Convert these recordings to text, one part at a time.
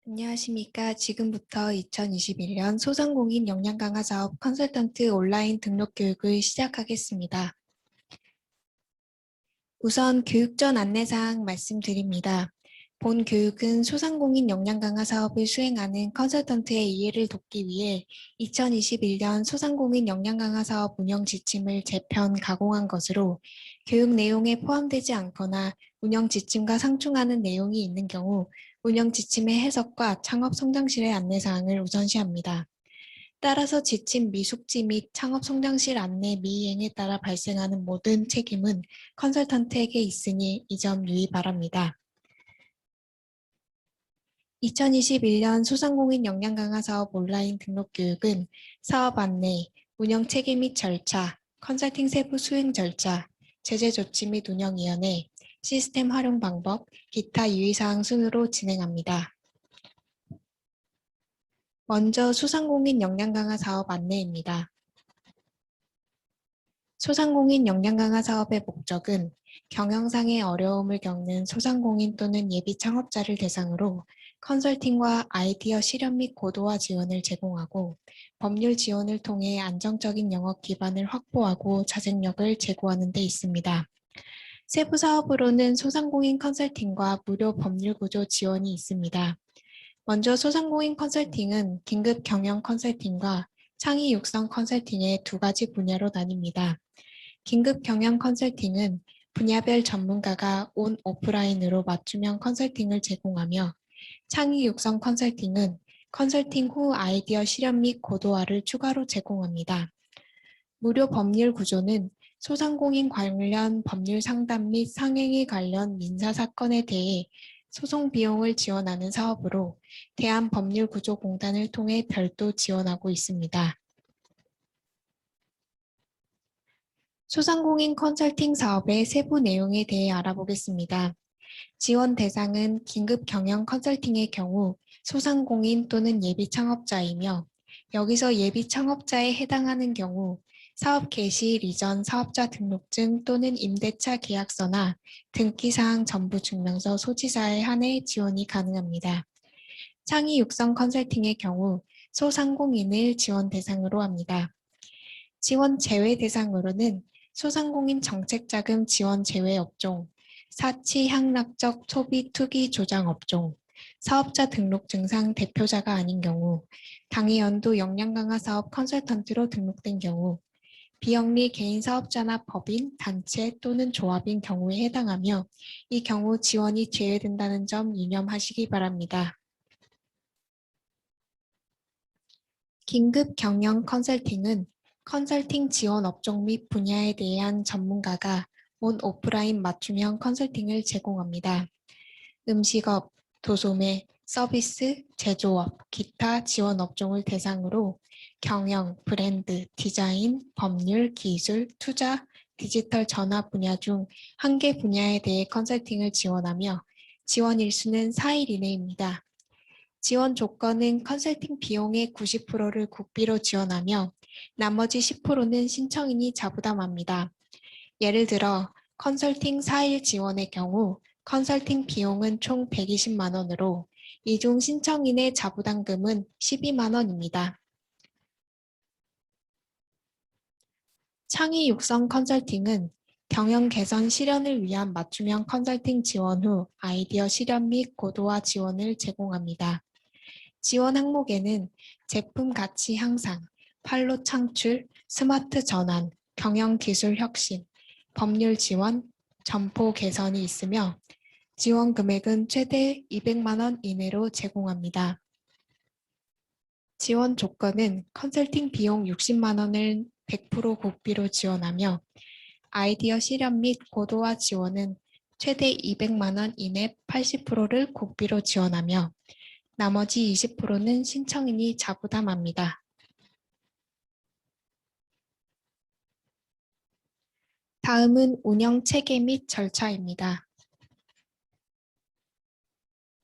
안녕하십니까. 지금부터 2021년 소상공인 역량 강화 사업 컨설턴트 온라인 등록 교육을 시작하겠습니다. 우선 교육 전 안내사항 말씀드립니다. 본 교육은 소상공인 역량 강화 사업을 수행하는 컨설턴트의 이해를 돕기 위해 2021년 소상공인 역량 강화 사업 운영 지침을 재편 가공한 것으로 교육 내용에 포함되지 않거나 운영 지침과 상충하는 내용이 있는 경우 운영 지침의 해석과 창업 성장실의 안내사항을 우선시합니다. 따라서 지침 미숙지 및 창업 성장실 안내 미이행에 따라 발생하는 모든 책임은 컨설턴트에게 있으니 이 점 유의 바랍니다. 2021년 소상공인 역량 강화 사업 온라인 등록 교육은 사업 안내, 운영 체계 및 절차, 컨설팅 세부 수행 절차, 제재 조치 및 운영위원회, 시스템 활용 방법, 기타 유의사항 순으로 진행합니다. 먼저 소상공인 역량 강화 사업 안내입니다. 소상공인 역량 강화 사업의 목적은 경영상의 어려움을 겪는 소상공인 또는 예비 창업자를 대상으로 컨설팅과 아이디어 실현 및 고도화 지원을 제공하고 법률 지원을 통해 안정적인 영업 기반을 확보하고 자생력을 제고하는 데 있습니다. 세부 사업으로는 소상공인 컨설팅과 무료 법률 구조 지원이 있습니다. 먼저 소상공인 컨설팅은 긴급 경영 컨설팅과 창의 육성 컨설팅의 두 가지 분야로 나뉩니다. 긴급 경영 컨설팅은 분야별 전문가가 온 오프라인으로 맞춤형 컨설팅을 제공하며 창의 육성 컨설팅은 컨설팅 후 아이디어 실현 및 고도화를 추가로 제공합니다. 무료 법률 구조는 소상공인 관련 법률 상담 및 상행위 관련 민사사건에 대해 소송 비용을 지원하는 사업으로 대한법률구조공단을 통해 별도 지원하고 있습니다. 소상공인 컨설팅 사업의 세부 내용에 대해 알아보겠습니다. 지원 대상은 긴급 경영 컨설팅의 경우 소상공인 또는 예비 창업자이며 여기서 예비 창업자에 해당하는 경우 사업 개시 이전 사업자 등록증 또는 임대차 계약서나 등기사항 전부 증명서 소지사에 한해 지원이 가능합니다. 창의 육성 컨설팅의 경우 소상공인을 지원 대상으로 합니다. 지원 제외 대상으로는 소상공인 정책자금 지원 제외 업종, 사치 향락적 소비 투기 조장 업종, 사업자 등록 증상 대표자가 아닌 경우, 당해연도 역량 강화 사업 컨설턴트로 등록된 경우, 비영리 개인 사업자나 법인, 단체 또는 조합인 경우에 해당하며 이 경우 지원이 제외된다는 점 유념하시기 바랍니다. 긴급 경영 컨설팅은 컨설팅 지원 업종 및 분야에 대한 전문가가 온 오프라인 맞춤형 컨설팅을 제공합니다. 음식업, 도소매, 서비스, 제조업, 기타 지원 업종을 대상으로 경영, 브랜드, 디자인, 법률, 기술, 투자, 디지털 전화 분야 중 한 개 분야에 대해 컨설팅을 지원하며 지원 일수는 4일 이내입니다. 지원 조건은 컨설팅 비용의 90%를 국비로 지원하며 나머지 10%는 신청인이 자부담합니다. 예를 들어 컨설팅 4일 지원의 경우 컨설팅 비용은 총 120만 원으로 이 중 신청인의 자부담금은 12만 원입니다. 창의 육성 컨설팅은 경영 개선 실현을 위한 맞춤형 컨설팅 지원 후 아이디어 실현 및 고도화 지원을 제공합니다. 지원 항목에는 제품 가치 향상, 판로 창출, 스마트 전환, 경영 기술 혁신, 법률 지원, 점포 개선이 있으며 지원 금액은 최대 200만 원 이내로 제공합니다. 지원 조건은 컨설팅 비용 60만 원을 100% 국비로 지원하며 아이디어 실현 및 고도화 지원은 최대 200만 원 이내 80%를 국비로 지원하며 나머지 20%는 신청인이 자부담합니다. 다음은 운영 체계 및 절차입니다.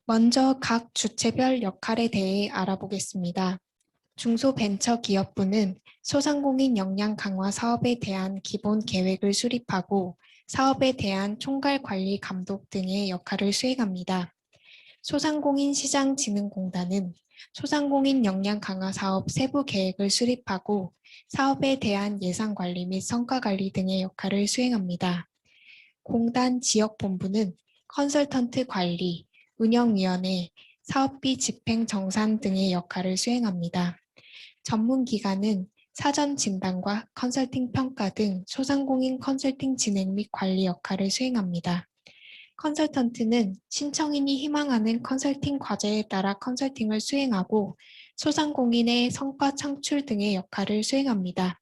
먼저 각 주체별 역할에 대해 알아보겠습니다. 중소벤처기업부는 소상공인 역량 강화 사업에 대한 기본 계획을 수립하고 사업에 대한 총괄 관리 감독 등의 역할을 수행합니다. 소상공인시장진흥공단은 소상공인 역량 강화 사업 세부 계획을 수립하고 사업에 대한 예산 관리 및 성과 관리 등의 역할을 수행합니다. 공단 지역본부는 컨설턴트 관리, 운영위원회, 사업비 집행 정산 등의 역할을 수행합니다. 전문기관은 사전 진단과 컨설팅 평가 등 소상공인 컨설팅 진행 및 관리 역할을 수행합니다. 컨설턴트는 신청인이 희망하는 컨설팅 과제에 따라 컨설팅을 수행하고 소상공인의 성과 창출 등의 역할을 수행합니다.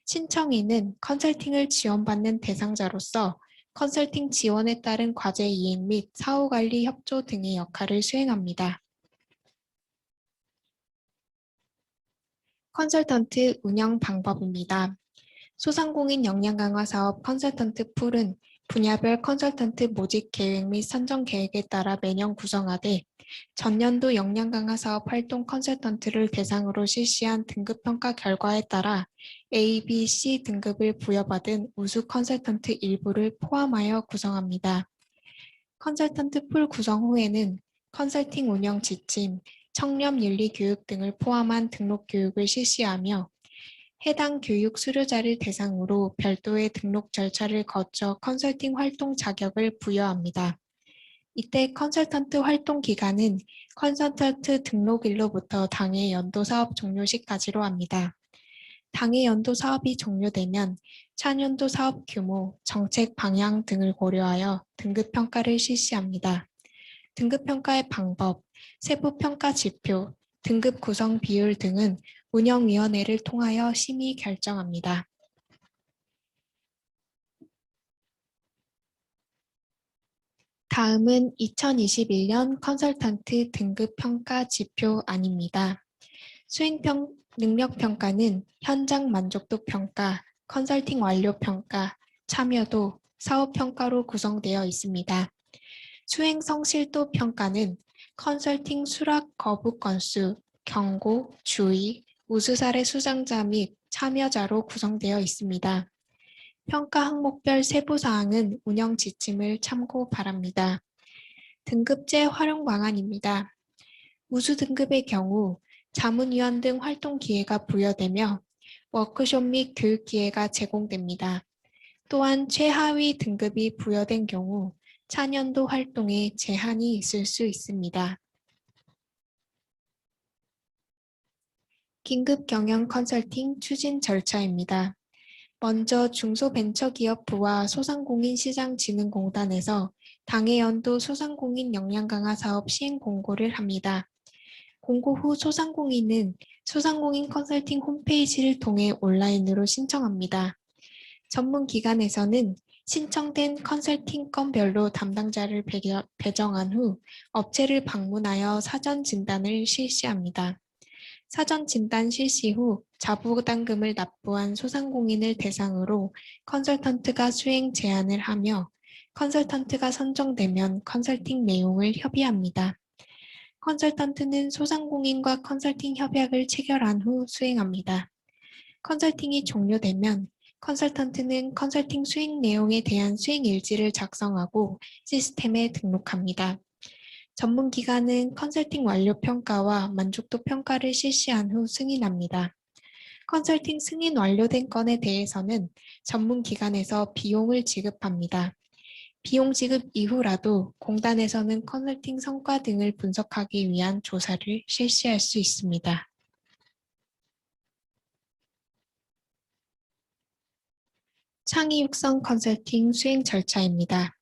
신청인은 컨설팅을 지원받는 대상자로서 컨설팅 지원에 따른 과제 이행 및 사후관리 협조 등의 역할을 수행합니다. 컨설턴트 운영 방법입니다. 소상공인 역량 강화 사업 컨설턴트 풀은 분야별 컨설턴트 모집 계획 및 선정 계획에 따라 매년 구성하되 전년도 역량 강화 사업 활동 컨설턴트를 대상으로 실시한 등급 평가 결과에 따라 A, B, C 등급을 부여받은 우수 컨설턴트 일부를 포함하여 구성합니다. 컨설턴트 풀 구성 후에는 컨설팅 운영 지침, 청렴 윤리 교육 등을 포함한 등록 교육을 실시하며 해당 교육 수료자를 대상으로 별도의 등록 절차를 거쳐 컨설팅 활동 자격을 부여합니다. 이때 컨설턴트 활동 기간은 컨설턴트 등록일로부터 당해 연도 사업 종료 시까지로 합니다. 당해 연도 사업이 종료되면 차년도 사업 규모, 정책 방향 등을 고려하여 등급 평가를 실시합니다. 등급 평가의 방법, 세부 평가 지표, 등급 구성 비율 등은 운영위원회를 통하여 심의 결정합니다. 다음은 2021년 컨설턴트 등급 평가 지표안입니다. 능력 평가는 현장 만족도 평가, 컨설팅 완료 평가, 참여도, 사업 평가로 구성되어 있습니다. 수행 성실도 평가는 컨설팅 수락 거부 건수, 경고, 주의, 우수 사례 수상자 및 참여자로 구성되어 있습니다. 평가 항목별 세부 사항은 운영 지침을 참고 바랍니다. 등급제 활용 방안입니다. 우수 등급의 경우 자문위원 등 활동 기회가 부여되며 워크숍 및 교육 기회가 제공됩니다. 또한 최하위 등급이 부여된 경우 차년도 활동에 제한이 있을 수 있습니다. 긴급 경영 컨설팅 추진 절차입니다. 먼저 중소벤처기업부와 소상공인시장진흥공단에서 당해 연도 소상공인 역량 강화 사업 시행 공고를 합니다. 공고 후 소상공인은 소상공인 컨설팅 홈페이지를 통해 온라인으로 신청합니다. 전문기관에서는 신청된 컨설팅 건별로 담당자를 배정한 후 업체를 방문하여 사전 진단을 실시합니다. 사전 진단 실시 후 자부담금을 납부한 소상공인을 대상으로 컨설턴트가 수행 제안을 하며 컨설턴트가 선정되면 컨설팅 내용을 협의합니다. 컨설턴트는 소상공인과 컨설팅 협약을 체결한 후 수행합니다. 컨설팅이 종료되면 컨설턴트는 컨설팅 수행 내용에 대한 수행 일지를 작성하고 시스템에 등록합니다. 전문기관은 컨설팅 완료 평가와 만족도 평가를 실시한 후 승인합니다. 컨설팅 승인 완료된 건에 대해서는 전문기관에서 비용을 지급합니다. 비용 지급 이후라도 공단에서는 컨설팅 성과 등을 분석하기 위한 조사를 실시할 수 있습니다. 창의 육성 컨설팅 수행 절차입니다.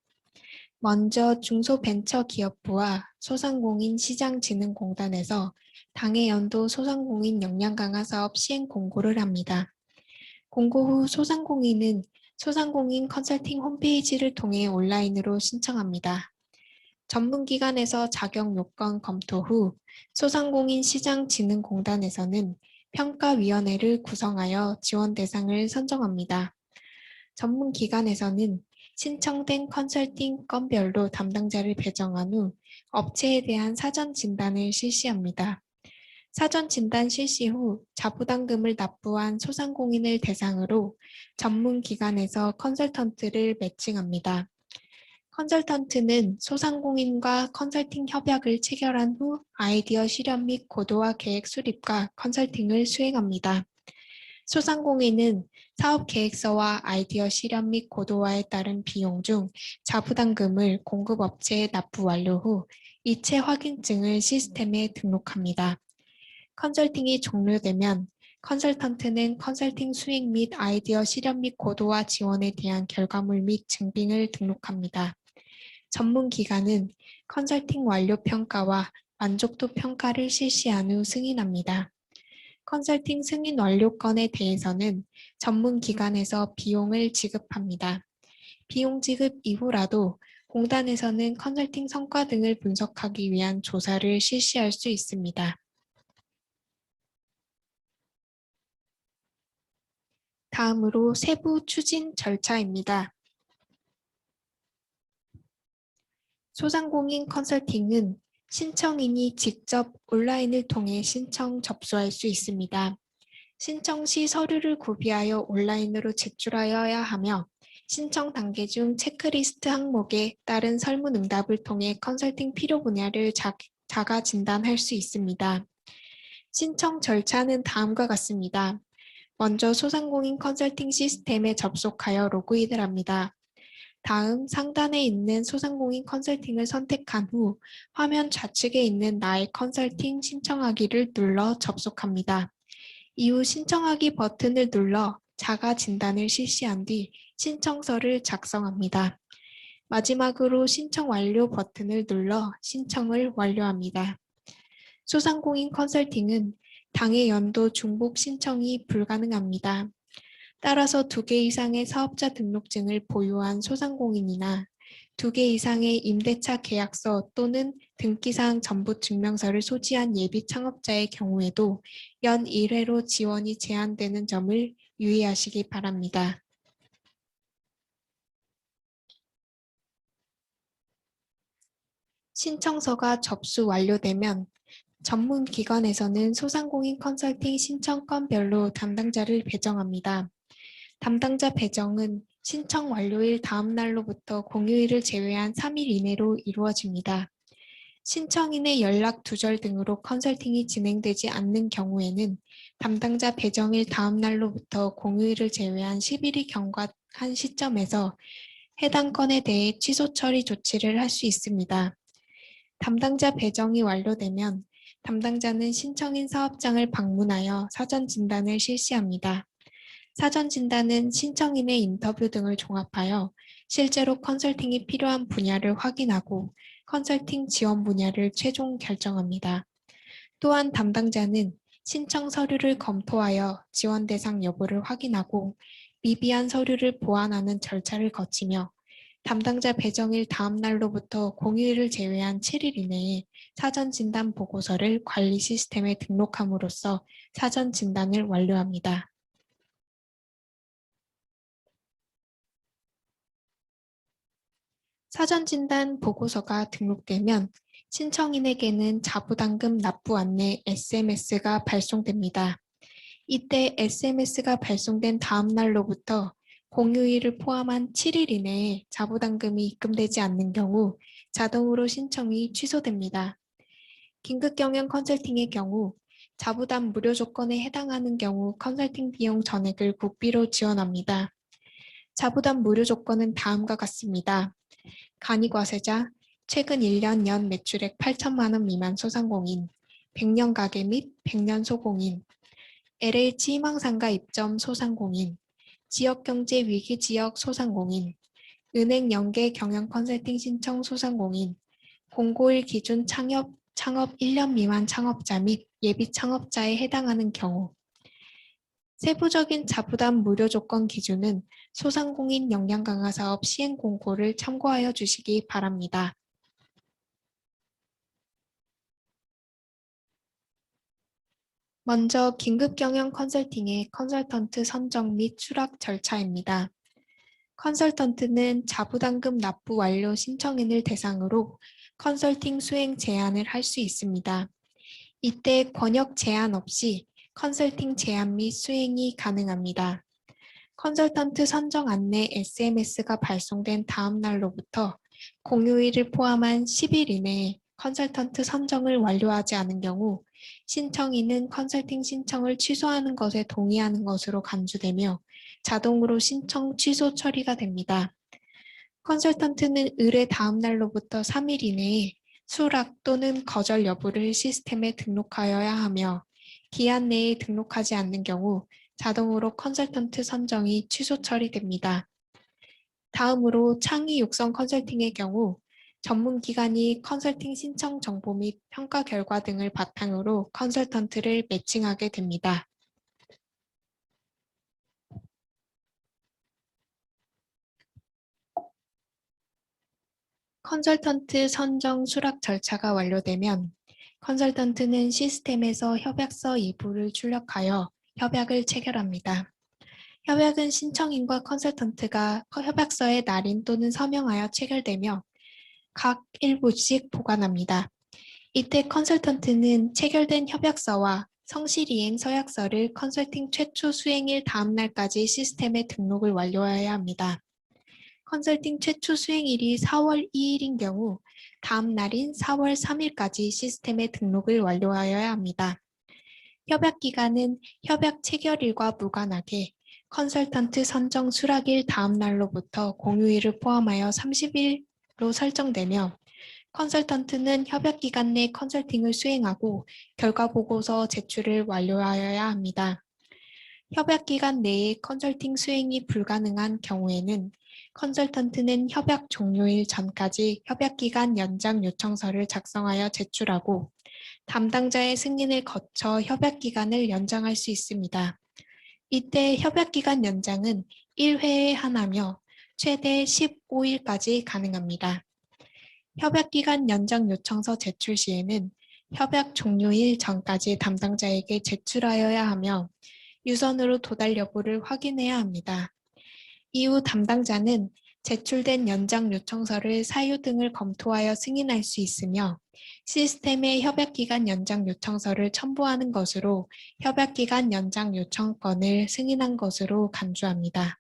먼저 중소벤처기업부와 소상공인시장진흥공단에서 당해 연도 소상공인 역량 강화 사업 시행 공고를 합니다. 공고 후 소상공인은 소상공인 컨설팅 홈페이지를 통해 온라인으로 신청합니다. 전문기관에서 자격 요건 검토 후 소상공인시장진흥공단에서는 평가위원회를 구성하여 지원 대상을 선정합니다. 전문기관에서는 신청된 컨설팅 건별로 담당자를 배정한 후 업체에 대한 사전 진단을 실시합니다. 사전 진단 실시 후 자부담금을 납부한 소상공인을 대상으로 전문기관에서 컨설턴트를 매칭합니다. 컨설턴트는 소상공인과 컨설팅 협약을 체결한 후 아이디어 실현 및 고도화 계획 수립과 컨설팅을 수행합니다. 소상공인은 사업 계획서와 아이디어 실현 및 고도화에 따른 비용 중 자부담금을 공급업체에 납부 완료 후 이체 확인증을 시스템에 등록합니다. 컨설팅이 종료되면 컨설턴트는 컨설팅 수익 및 아이디어 실현 및 고도화 지원에 대한 결과물 및 증빙을 등록합니다. 전문 기관은 컨설팅 완료 평가와 만족도 평가를 실시한 후 승인합니다. 컨설팅 승인 완료 건에 대해서는 전문 기관에서 비용을 지급합니다. 비용 지급 이후라도 공단에서는 컨설팅 성과 등을 분석하기 위한 조사를 실시할 수 있습니다. 다음으로 세부 추진 절차입니다. 소상공인 컨설팅은 신청인이 직접 온라인을 통해 신청 접수할 수 있습니다. 신청 시 서류를 구비하여 온라인으로 제출하여야 하며 신청 단계 중 체크리스트 항목에 따른 설문응답을 통해 컨설팅 필요 분야를 자가 진단할 수 있습니다. 신청 절차는 다음과 같습니다. 먼저 소상공인 컨설팅 시스템에 접속하여 로그인을 합니다. 다음 상단에 있는 소상공인 컨설팅을 선택한 후 화면 좌측에 있는 나의 컨설팅 신청하기를 눌러 접속합니다. 이후 신청하기 버튼을 눌러 자가 진단을 실시한 뒤 신청서를 작성합니다. 마지막으로 신청 완료 버튼을 눌러 신청을 완료합니다. 소상공인 컨설팅은 당해 연도 중복 신청이 불가능합니다. 따라서 2개 이상의 사업자 등록증을 보유한 소상공인이나 2개 이상의 임대차 계약서 또는 등기사항 전부 증명서를 소지한 예비 창업자의 경우에도 연 1회로 지원이 제한되는 점을 유의하시기 바랍니다. 신청서가 접수 완료되면 전문 기관에서는 소상공인 컨설팅 신청건별로 담당자를 배정합니다. 담당자 배정은 신청 완료일 다음 날로부터 공휴일을 제외한 3일 이내로 이루어집니다. 신청인의 연락 두절 등으로 컨설팅이 진행되지 않는 경우에는 담당자 배정일 다음 날로부터 공휴일을 제외한 10일이 경과한 시점에서 해당 건에 대해 취소 처리 조치를 할 수 있습니다. 담당자 배정이 완료되면 담당자는 신청인 사업장을 방문하여 사전 진단을 실시합니다. 사전 진단은 신청인의 인터뷰 등을 종합하여 실제로 컨설팅이 필요한 분야를 확인하고 컨설팅 지원 분야를 최종 결정합니다. 또한 담당자는 신청 서류를 검토하여 지원 대상 여부를 확인하고 미비한 서류를 보완하는 절차를 거치며 담당자 배정일 다음 날로부터 공휴일을 제외한 7일 이내에 사전 진단 보고서를 관리 시스템에 등록함으로써 사전 진단을 완료합니다. 사전 진단 보고서가 등록되면 신청인에게는 자부담금 납부 안내 SMS가 발송됩니다. 이때 SMS가 발송된 다음 날로부터 공휴일을 포함한 7일 이내에 자부담금이 입금되지 않는 경우 자동으로 신청이 취소됩니다. 긴급경영 컨설팅의 경우 자부담 무료 조건에 해당하는 경우 컨설팅 비용 전액을 국비로 지원합니다. 자부담 무료 조건은 다음과 같습니다. 간이과세자, 최근 1년 연 매출액 8천만 원 미만 소상공인, 100년 가게 및 100년 소공인, LH 희망상가 입점 소상공인, 지역경제 위기지역 소상공인, 은행 연계 경영 컨설팅 신청 소상공인, 공고일 기준 창업 1년 미만 창업자 및 예비 창업자에 해당하는 경우, 세부적인 자부담 무료 조건 기준은 소상공인 역량 강화 사업 시행 공고를 참고하여 주시기 바랍니다. 먼저 긴급경영 컨설팅의 컨설턴트 선정 및 수락 절차입니다. 컨설턴트는 자부담금 납부 완료 신청인을 대상으로 컨설팅 수행 제안을 할 수 있습니다. 이때 권역 제한 없이 컨설팅 제안 및 수행이 가능합니다. 컨설턴트 선정 안내 SMS가 발송된 다음 날로부터 공휴일을 포함한 10일 이내에 컨설턴트 선정을 완료하지 않은 경우 신청인은 컨설팅 신청을 취소하는 것에 동의하는 것으로 간주되며 자동으로 신청 취소 처리가 됩니다. 컨설턴트는 의뢰 다음 날로부터 3일 이내에 수락 또는 거절 여부를 시스템에 등록하여야 하며 기한 내에 등록하지 않는 경우 자동으로 컨설턴트 선정이 취소 처리됩니다. 다음으로 창의 육성 컨설팅의 경우 전문 기관이 컨설팅 신청 정보 및 평가 결과 등을 바탕으로 컨설턴트를 매칭하게 됩니다. 컨설턴트 선정 수락 절차가 완료되면 컨설턴트는 시스템에서 협약서 일부를 출력하여 협약을 체결합니다. 협약은 신청인과 컨설턴트가 협약서에 날인 또는 서명하여 체결되며 각 일부씩 보관합니다. 이때 컨설턴트는 체결된 협약서와 성실이행 서약서를 컨설팅 최초 수행일 다음 날까지 시스템에 등록을 완료해야 합니다. 컨설팅 최초 수행일이 4월 2일인 경우 다음 날인 4월 3일까지 시스템에 등록을 완료하여야 합니다. 협약 기간은 협약 체결일과 무관하게 컨설턴트 선정 수락일 다음 날로부터 공휴일을 포함하여 30일로 설정되며 컨설턴트는 협약 기간 내 컨설팅을 수행하고 결과 보고서 제출을 완료하여야 합니다. 협약 기간 내에 컨설팅 수행이 불가능한 경우에는 컨설턴트는 협약 종료일 전까지 협약 기간 연장 요청서를 작성하여 제출하고 담당자의 승인을 거쳐 협약 기간을 연장할 수 있습니다. 이때 협약 기간 연장은 1회에 하나며 최대 15일까지 가능합니다. 협약 기간 연장 요청서 제출 시에는 협약 종료일 전까지 담당자에게 제출하여야 하며 유선으로 도달 여부를 확인해야 합니다. 이후 담당자는 제출된 연장 요청서를 사유 등을 검토하여 승인할 수 있으며 시스템에 협약기간 연장 요청서를 첨부하는 것으로 협약기간 연장 요청권을 승인한 것으로 간주합니다.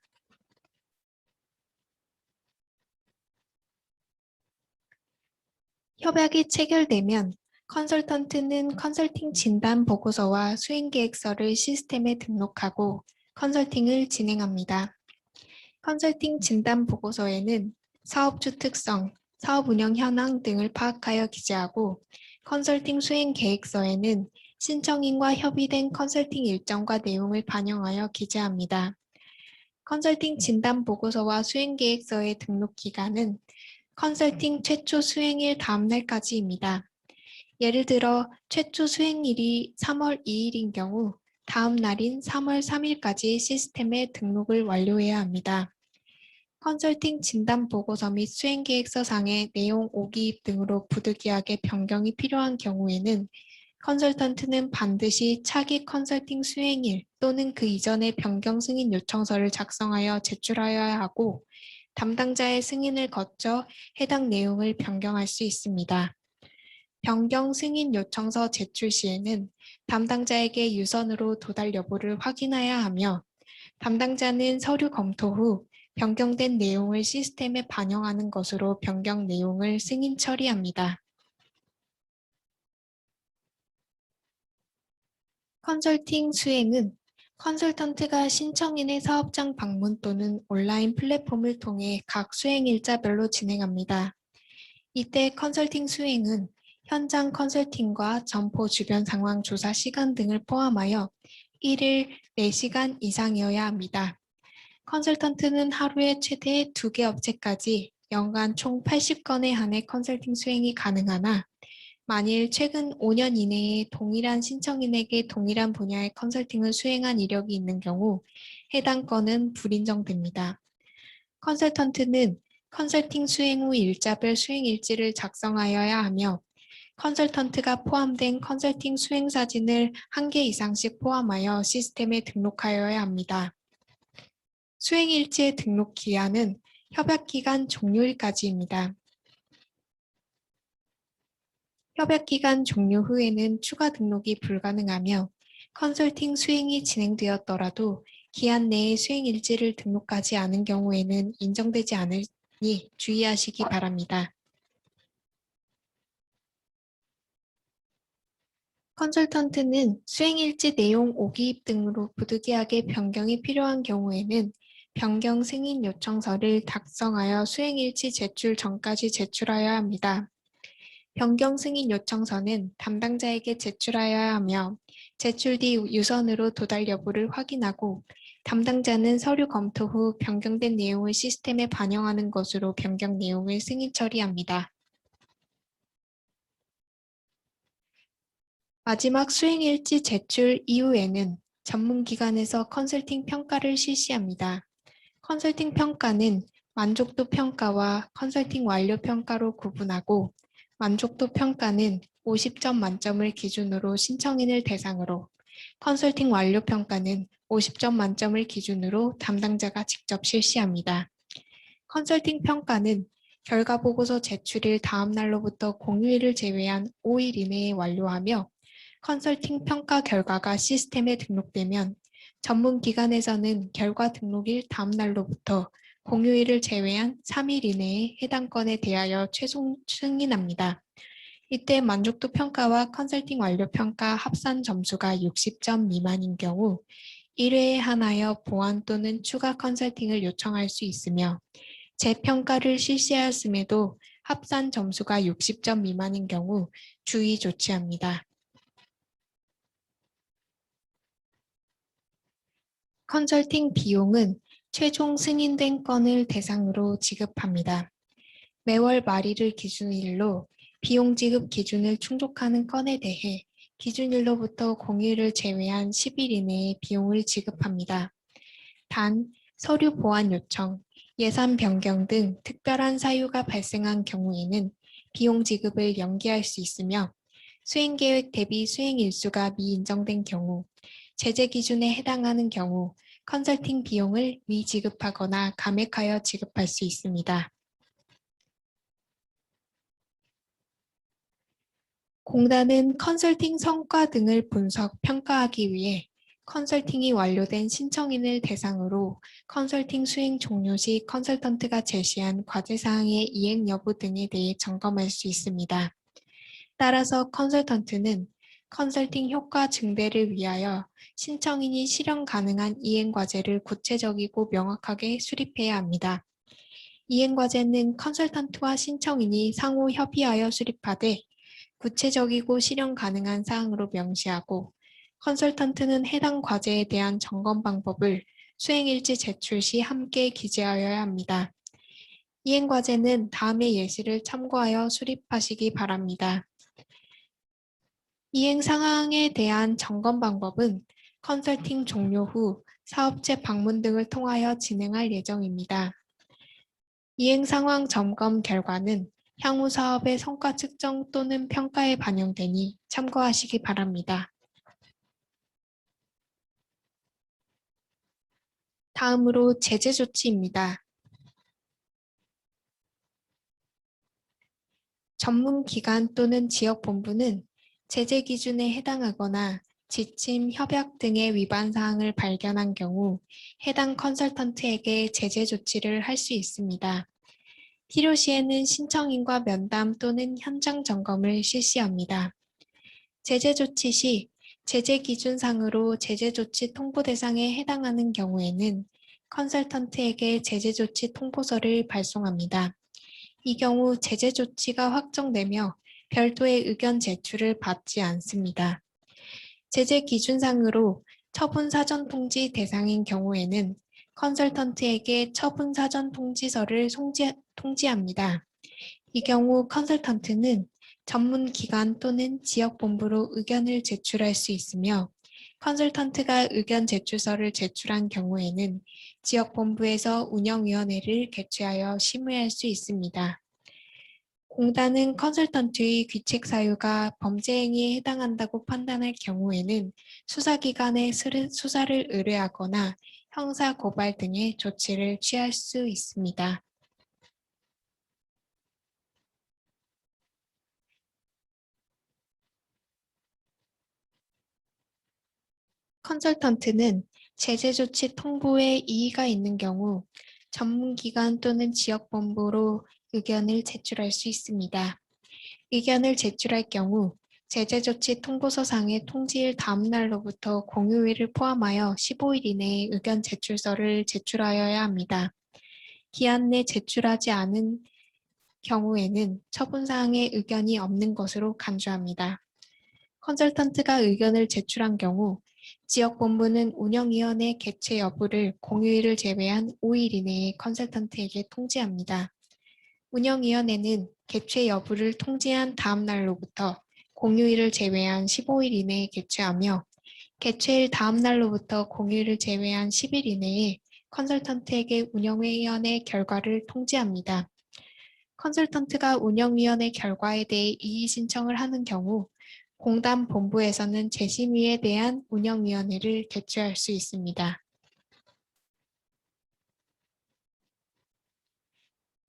협약이 체결되면 컨설턴트는 컨설팅 진단 보고서와 수행계획서를 시스템에 등록하고 컨설팅을 진행합니다. 컨설팅 진단 보고서에는 사업주 특성, 사업 운영 현황 등을 파악하여 기재하고 컨설팅 수행 계획서에는 신청인과 협의된 컨설팅 일정과 내용을 반영하여 기재합니다. 컨설팅 진단 보고서와 수행 계획서의 등록 기간은 컨설팅 최초 수행일 다음 날까지입니다. 예를 들어 최초 수행일이 3월 2일인 경우 다음 날인 3월 3일까지 시스템에 등록을 완료해야 합니다. 컨설팅 진단 보고서 및 수행계획서 상의 내용 오기입 등으로 부득이하게 변경이 필요한 경우에는 컨설턴트는 반드시 차기 컨설팅 수행일 또는 그 이전의 변경 승인 요청서를 작성하여 제출하여야 하고 담당자의 승인을 거쳐 해당 내용을 변경할 수 있습니다. 변경 승인 요청서 제출 시에는 담당자에게 유선으로 도달 여부를 확인해야 하며 담당자는 서류 검토 후 변경된 내용을 시스템에 반영하는 것으로 변경 내용을 승인 처리합니다. 컨설팅 수행은 컨설턴트가 신청인의 사업장 방문 또는 온라인 플랫폼을 통해 각 수행 일자별로 진행합니다. 이때 컨설팅 수행은 현장 컨설팅과 점포 주변 상황 조사 시간 등을 포함하여 1일 4시간 이상이어야 합니다. 컨설턴트는 하루에 최대 2개 업체까지 연간 총 80건에 한해 컨설팅 수행이 가능하나 만일 최근 5년 이내에 동일한 신청인에게 동일한 분야의 컨설팅을 수행한 이력이 있는 경우 해당 건은 불인정됩니다. 컨설턴트는 컨설팅 수행 후 일자별 수행 일지를 작성하여야 하며 컨설턴트가 포함된 컨설팅 수행 사진을 1개 이상씩 포함하여 시스템에 등록하여야 합니다. 수행일지의 등록 기한은 협약기간 종료일까지입니다. 협약기간 종료 후에는 추가 등록이 불가능하며 컨설팅 수행이 진행되었더라도 기한 내에 수행일지를 등록하지 않은 경우에는 인정되지 않을 있으니 주의하시기 바랍니다. 컨설턴트는 수행일지 내용 오기입 등으로 부득이하게 변경이 필요한 경우에는 변경 승인 요청서를 작성하여 수행일지 제출 전까지 제출하여야 합니다. 변경 승인 요청서는 담당자에게 제출하여야 하며 제출 뒤 유선으로 도달 여부를 확인하고 담당자는 서류 검토 후 변경된 내용을 시스템에 반영하는 것으로 변경 내용을 승인 처리합니다. 마지막 수행일지 제출 이후에는 전문기관에서 컨설팅 평가를 실시합니다. 컨설팅 평가는 만족도 평가와 컨설팅 완료 평가로 구분하고 만족도 평가는 50점 만점을 기준으로 신청인을 대상으로 컨설팅 완료 평가는 50점 만점을 기준으로 담당자가 직접 실시합니다. 컨설팅 평가는 결과 보고서 제출일 다음 날로부터 공휴일을 제외한 5일 이내에 완료하며 컨설팅 평가 결과가 시스템에 등록되면 전문기관에서는 결과 등록일 다음 날로부터 공휴일을 제외한 3일 이내에 해당 건에 대하여 최종 승인합니다. 이때 만족도 평가와 컨설팅 완료 평가 합산 점수가 60점 미만인 경우 1회에 한하여 보완 또는 추가 컨설팅을 요청할 수 있으며 재평가를 실시하였음에도 합산 점수가 60점 미만인 경우 주의 조치합니다. 컨설팅 비용은 최종 승인된 건을 대상으로 지급합니다. 매월 말일을 기준일로 비용 지급 기준을 충족하는 건에 대해 기준일로부터 공휴일을 제외한 10일 이내에 비용을 지급합니다. 단, 서류 보완 요청, 예산 변경 등 특별한 사유가 발생한 경우에는 비용 지급을 연기할 수 있으며 수행계획 대비 수행 일수가 미인정된 경우, 제재 기준에 해당하는 경우 컨설팅 비용을 미지급하거나 감액하여 지급할 수 있습니다. 공단은 컨설팅 성과 등을 분석, 평가하기 위해 컨설팅이 완료된 신청인을 대상으로 컨설팅 수행 종료 시 컨설턴트가 제시한 과제사항의 이행 여부 등에 대해 점검할 수 있습니다. 따라서 컨설턴트는 컨설팅 효과 증대를 위하여 신청인이 실현 가능한 이행 과제를 구체적이고 명확하게 수립해야 합니다. 이행 과제는 컨설턴트와 신청인이 상호 협의하여 수립하되 구체적이고 실현 가능한 사항으로 명시하고 컨설턴트는 해당 과제에 대한 점검 방법을 수행일지 제출 시 함께 기재하여야 합니다. 이행 과제는 다음의 예시를 참고하여 수립하시기 바랍니다. 이행 상황에 대한 점검 방법은 컨설팅 종료 후 사업체 방문 등을 통하여 진행할 예정입니다. 이행 상황 점검 결과는 향후 사업의 성과 측정 또는 평가에 반영되니 참고하시기 바랍니다. 다음으로 제재 조치입니다. 전문기관 또는 지역본부는 제재 기준에 해당하거나 지침, 협약 등의 위반 사항을 발견한 경우 해당 컨설턴트에게 제재 조치를 할 수 있습니다. 필요시에는 신청인과 면담 또는 현장 점검을 실시합니다. 제재 조치 시 제재 기준상으로 제재 조치 통보 대상에 해당하는 경우에는 컨설턴트에게 제재 조치 통보서를 발송합니다. 이 경우 제재 조치가 확정되며 별도의 의견 제출을 받지 않습니다. 제재 기준상으로 처분 사전 통지 대상인 경우에는 컨설턴트에게 처분 사전 통지서를 통지합니다. 이 경우 컨설턴트는 전문 기관 또는 지역본부로 의견을 제출할 수 있으며 컨설턴트가 의견 제출서를 제출한 경우에는 지역본부에서 운영위원회를 개최하여 심의할 수 있습니다. 공단은 컨설턴트의 귀책 사유가 범죄 행위에 해당한다고 판단할 경우에는 수사기관에 수사를 의뢰하거나 형사 고발 등의 조치를 취할 수 있습니다. 컨설턴트는 제재 조치 통보에 이의가 있는 경우 전문기관 또는 지역본부로 의견을 제출할 수 있습니다. 의견을 제출할 경우 제재조치 통보서상의 통지일 다음 날로부터 공휴일을 포함하여 15일 이내에 의견 제출서를 제출하여야 합니다. 기한 내 제출하지 않은 경우에는 처분사항에 의견이 없는 것으로 간주합니다. 컨설턴트가 의견을 제출한 경우 지역본부는 운영위원회 개최 여부를 공휴일을 제외한 5일 이내에 컨설턴트에게 통지합니다. 운영위원회는 개최 여부를 통지한 다음 날로부터 공휴일을 제외한 15일 이내에 개최하며 개최일 다음 날로부터 공휴일을 제외한 10일 이내에 컨설턴트에게 운영위원회 결과를 통지합니다. 컨설턴트가 운영위원회 결과에 대해 이의 신청을 하는 경우 공단 본부에서는 재심의에 대한 운영위원회를 개최할 수 있습니다.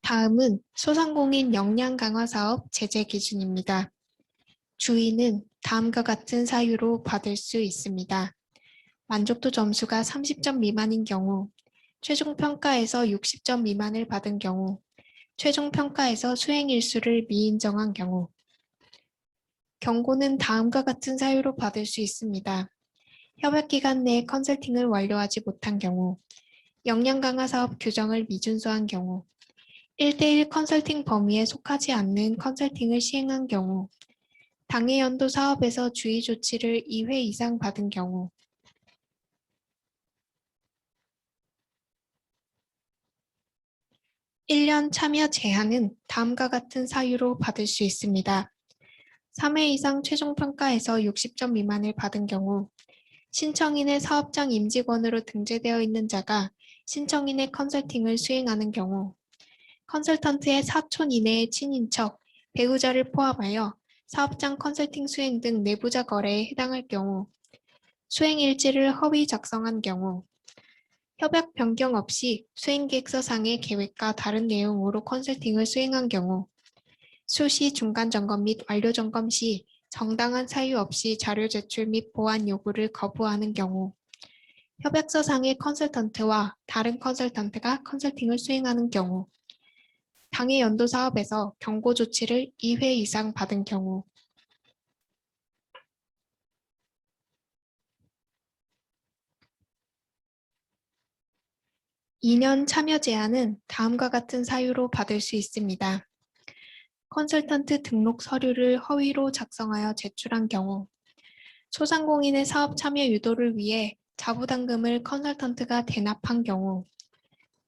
다음은 소상공인 역량 강화 사업 제재 기준입니다. 주의는 다음과 같은 사유로 받을 수 있습니다. 만족도 점수가 30점 미만인 경우, 최종 평가에서 60점 미만을 받은 경우, 최종 평가에서 수행 일수를 미인정한 경우. 경고는 다음과 같은 사유로 받을 수 있습니다. 협약기간 내에 컨설팅을 완료하지 못한 경우, 역량 강화 사업 규정을 미준수한 경우, 1대1 컨설팅 범위에 속하지 않는 컨설팅을 시행한 경우, 당해 연도 사업에서 주의 조치를 2회 이상 받은 경우, 1년 참여 제한은 다음과 같은 사유로 받을 수 있습니다. 3회 이상 최종 평가에서 60점 미만을 받은 경우, 신청인의 사업장 임직원으로 등재되어 있는 자가 신청인의 컨설팅을 수행하는 경우, 컨설턴트의 사촌 이내의 친인척, 배우자를 포함하여 사업장 컨설팅 수행 등 내부자 거래에 해당할 경우, 수행 일지를 허위 작성한 경우, 협약 변경 없이 수행계획서상의 계획과 다른 내용으로 컨설팅을 수행한 경우, 수시 중간 점검 및 완료 점검 시 정당한 사유 없이 자료 제출 및 보완 요구를 거부하는 경우, 협약서상의 컨설턴트와 다른 컨설턴트가 컨설팅을 수행하는 경우, 당해 연도 사업에서 경고 조치를 2회 이상 받은 경우, 2년 참여 제한은 다음과 같은 사유로 받을 수 있습니다. 컨설턴트 등록 서류를 허위로 작성하여 제출한 경우, 소상공인의 사업 참여 유도를 위해 자부담금을 컨설턴트가 대납한 경우,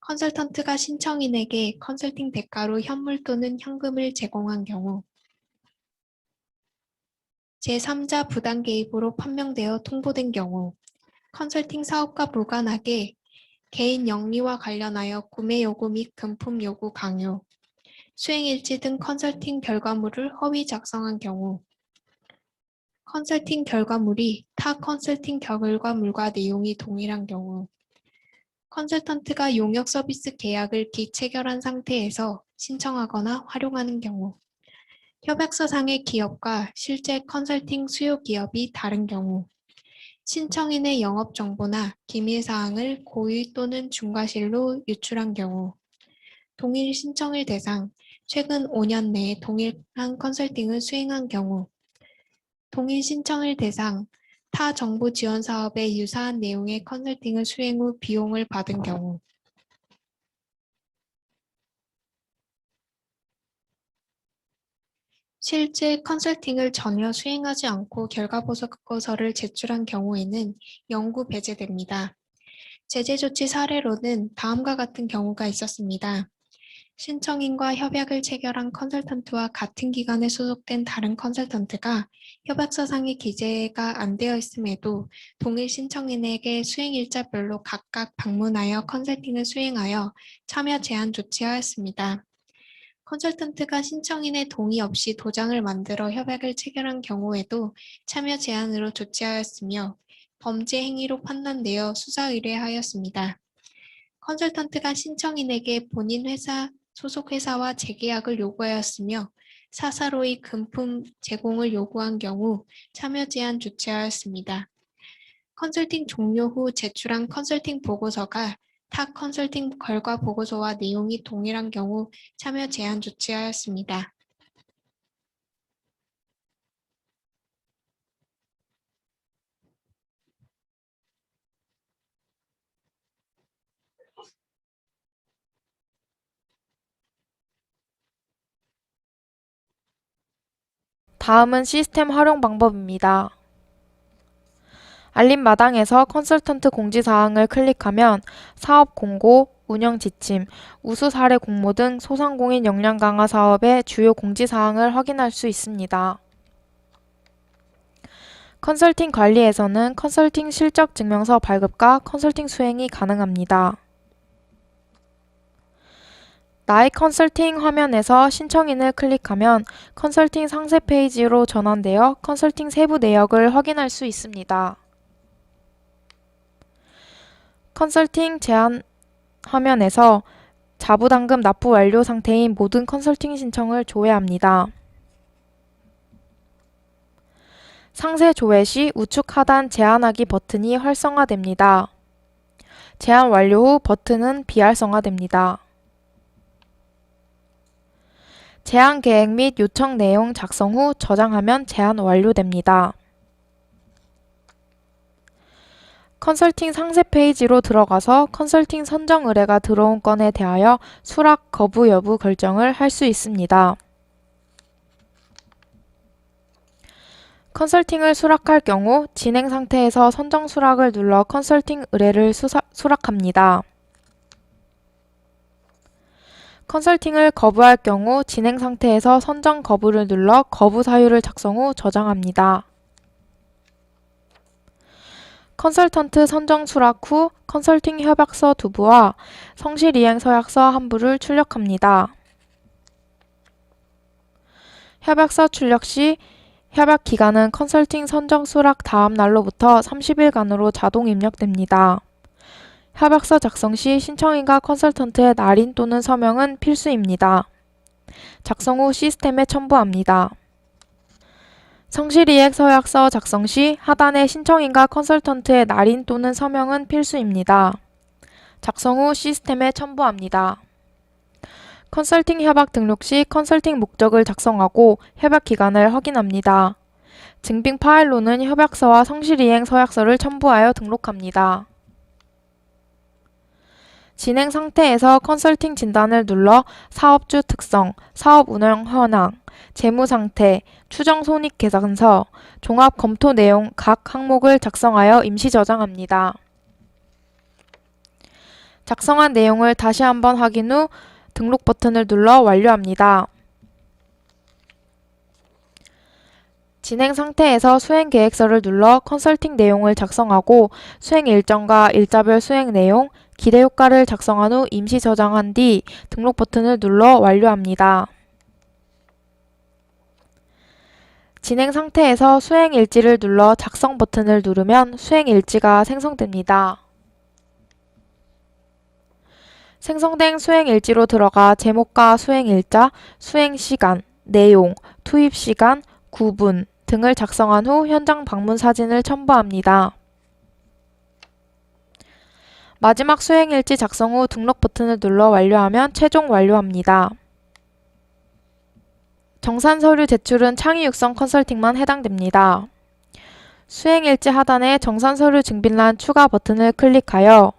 컨설턴트가 신청인에게 컨설팅 대가로 현물 또는 현금을 제공한 경우, 제3자 부당 개입으로 판명되어 통보된 경우, 컨설팅 사업과 무관하게 개인 영리와 관련하여 구매 요구 및 금품 요구 강요, 수행일지 등 컨설팅 결과물을 허위 작성한 경우, 컨설팅 결과물이 타 컨설팅 결과물과 내용이 동일한 경우, 컨설턴트가 용역 서비스 계약을 비체결한 상태에서 신청하거나 활용하는 경우, 협약서상의 기업과 실제 컨설팅 수요 기업이 다른 경우, 신청인의 영업정보나 기밀사항을 고의 또는 중과실로 유출한 경우, 동일 신청일 대상, 최근 5년 내에 동일한 컨설팅을 수행한 경우, 동일 신청일 대상, 타 정부 지원 사업에 유사한 내용의 컨설팅을 수행 후 비용을 받은 경우, 실제 컨설팅을 전혀 수행하지 않고 결과보고서를 제출한 경우에는 영구 배제됩니다. 제재조치 사례로는 다음과 같은 경우가 있었습니다. 신청인과 협약을 체결한 컨설턴트와 같은 기관에 소속된 다른 컨설턴트가 협약서상의 기재가 안 되어 있음에도 동일 신청인에게 수행일자별로 각각 방문하여 컨설팅을 수행하여 참여 제한 조치하였습니다. 컨설턴트가 신청인의 동의 없이 도장을 만들어 협약을 체결한 경우에도 참여 제한으로 조치하였으며 범죄 행위로 판단되어 수사 의뢰하였습니다. 컨설턴트가 신청인에게 본인 회사, 소속 회사와 재계약을 요구하였으며 사사로이 금품 제공을 요구한 경우 참여 제한 조치하였습니다. 컨설팅 종료 후 제출한 컨설팅 보고서가 타 컨설팅 결과 보고서와 내용이 동일한 경우 참여 제한 조치하였습니다. 다음은 시스템 활용 방법입니다. 알림 마당에서 컨설턴트 공지사항을 클릭하면 사업 공고, 운영 지침, 우수 사례 공모 등 소상공인 역량 강화 사업의 주요 공지사항을 확인할 수 있습니다. 컨설팅 관리에서는 컨설팅 실적 증명서 발급과 컨설팅 수행이 가능합니다. 나의 컨설팅 화면에서 신청인을 클릭하면 컨설팅 상세 페이지로 전환되어 컨설팅 세부 내역을 확인할 수 있습니다. 컨설팅 제한 화면에서 자부담금 납부 완료 상태인 모든 컨설팅 신청을 조회합니다. 상세 조회 시 우측 하단 제한하기 버튼이 활성화됩니다. 제한 완료 후 버튼은 비활성화됩니다. 제한 계획 및 요청 내용 작성 후 저장하면 제한 완료됩니다. 컨설팅 상세 페이지로 들어가서 컨설팅 선정 의뢰가 들어온 건에 대하여 수락 거부 여부 결정을 할 수 있습니다. 컨설팅을 수락할 경우 진행 상태에서 선정 수락을 눌러 컨설팅 의뢰를 수락합니다. 컨설팅을 거부할 경우 진행 상태에서 선정 거부를 눌러 거부 사유를 작성 후 저장합니다. 컨설턴트 선정 수락 후 컨설팅 협약서 2부와 성실이행 서약서 1부를 출력합니다. 협약서 출력 시 협약 기간은 컨설팅 선정 수락 다음 날로부터 30일간으로 자동 입력됩니다. 협약서 작성 시 신청인과 컨설턴트의 날인 또는 서명은 필수입니다. 작성 후 시스템에 첨부합니다. 성실이행 서약서 작성 시 하단의 신청인과 컨설턴트의 날인 또는 서명은 필수입니다. 작성 후 시스템에 첨부합니다. 컨설팅 협약 등록 시 컨설팅 목적을 작성하고 협약 기간을 확인합니다. 증빙 파일로는 협약서와 성실이행 서약서를 첨부하여 등록합니다. 진행 상태에서 컨설팅 진단을 눌러 사업주 특성, 사업 운영 현황, 재무 상태, 추정 손익 계산서, 종합 검토 내용 각 항목을 작성하여 임시 저장합니다. 작성한 내용을 다시 한번 확인 후 등록 버튼을 눌러 완료합니다. 진행 상태에서 수행 계획서를 눌러 컨설팅 내용을 작성하고 수행 일정과 일자별 수행 내용, 기대 효과를 작성한 후 임시 저장한 뒤 등록 버튼을 눌러 완료합니다. 진행 상태에서 수행 일지를 눌러 작성 버튼을 누르면 수행 일지가 생성됩니다. 생성된 수행 일지로 들어가 제목과 수행 일자, 수행 시간, 내용, 투입 시간, 구분 등을 작성한 후 현장 방문 사진을 첨부합니다. 마지막 수행 일지 작성 후 등록 버튼을 눌러 완료하면 최종 완료합니다. 정산 서류 제출은 창의 육성 컨설팅만 해당됩니다. 수행 일지 하단의 정산 서류 증빙란 추가 버튼을 클릭하여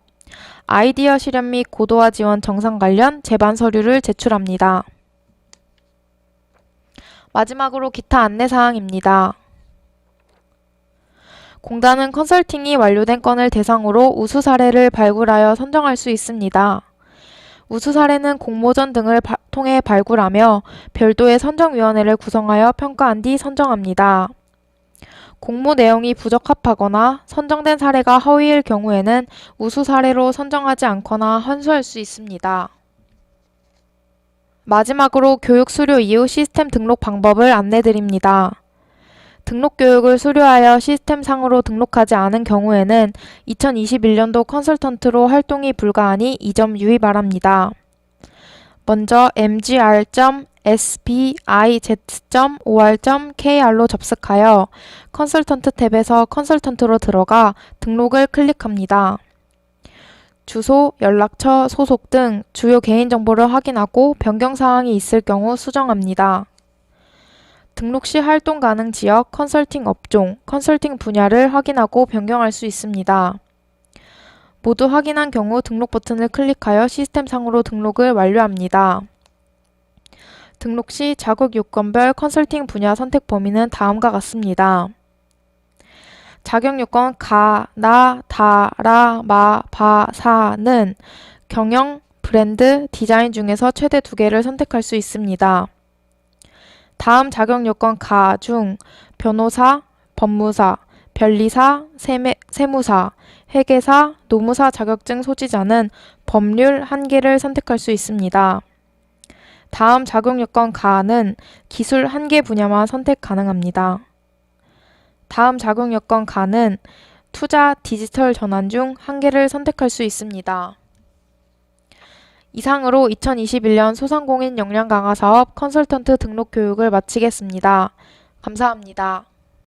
아이디어 실현 및 고도화 지원 정산 관련 제반 서류를 제출합니다. 마지막으로 기타 안내사항입니다. 공단은 컨설팅이 완료된 건을 대상으로 우수 사례를 발굴하여 선정할 수 있습니다. 우수 사례는 공모전 등을 통해 발굴하며 별도의 선정위원회를 구성하여 평가한 뒤 선정합니다. 공모 내용이 부적합하거나 선정된 사례가 허위일 경우에는 우수 사례로 선정하지 않거나 환수할 수 있습니다. 마지막으로 교육 수료 이후 시스템 등록 방법을 안내드립니다. 등록 교육을 수료하여 시스템상으로 등록하지 않은 경우에는 2021년도 컨설턴트로 활동이 불가하니 이 점 유의 바랍니다. 먼저 mgr.sbiz.or.kr로 접속하여 컨설턴트 탭에서 컨설턴트로 들어가 등록을 클릭합니다. 주소, 연락처, 소속 등 주요 개인정보를 확인하고 변경사항이 있을 경우 수정합니다. 등록 시 활동 가능 지역, 컨설팅 업종, 컨설팅 분야를 확인하고 변경할 수 있습니다. 모두 확인한 경우 등록 버튼을 클릭하여 시스템상으로 등록을 완료합니다. 등록 시 자격 요건별 컨설팅 분야 선택 범위는 다음과 같습니다. 자격 요건 가, 나, 다, 라, 마, 바, 사는 경영, 브랜드, 디자인 중에서 최대 2개를 선택할 수 있습니다. 다음 자격 요건 가 중 변호사, 법무사, 변리사, 세무사, 회계사, 노무사 자격증 소지자는 법률 1개를 선택할 수 있습니다. 다음 자격 요건 가는 기술 1개 분야만 선택 가능합니다. 다음 자격 요건 가는 투자 디지털 전환 중 1개를 선택할 수 있습니다. 이상으로 2021년 소상공인 역량 강화 사업 컨설턴트 등록 교육을 마치겠습니다. 감사합니다.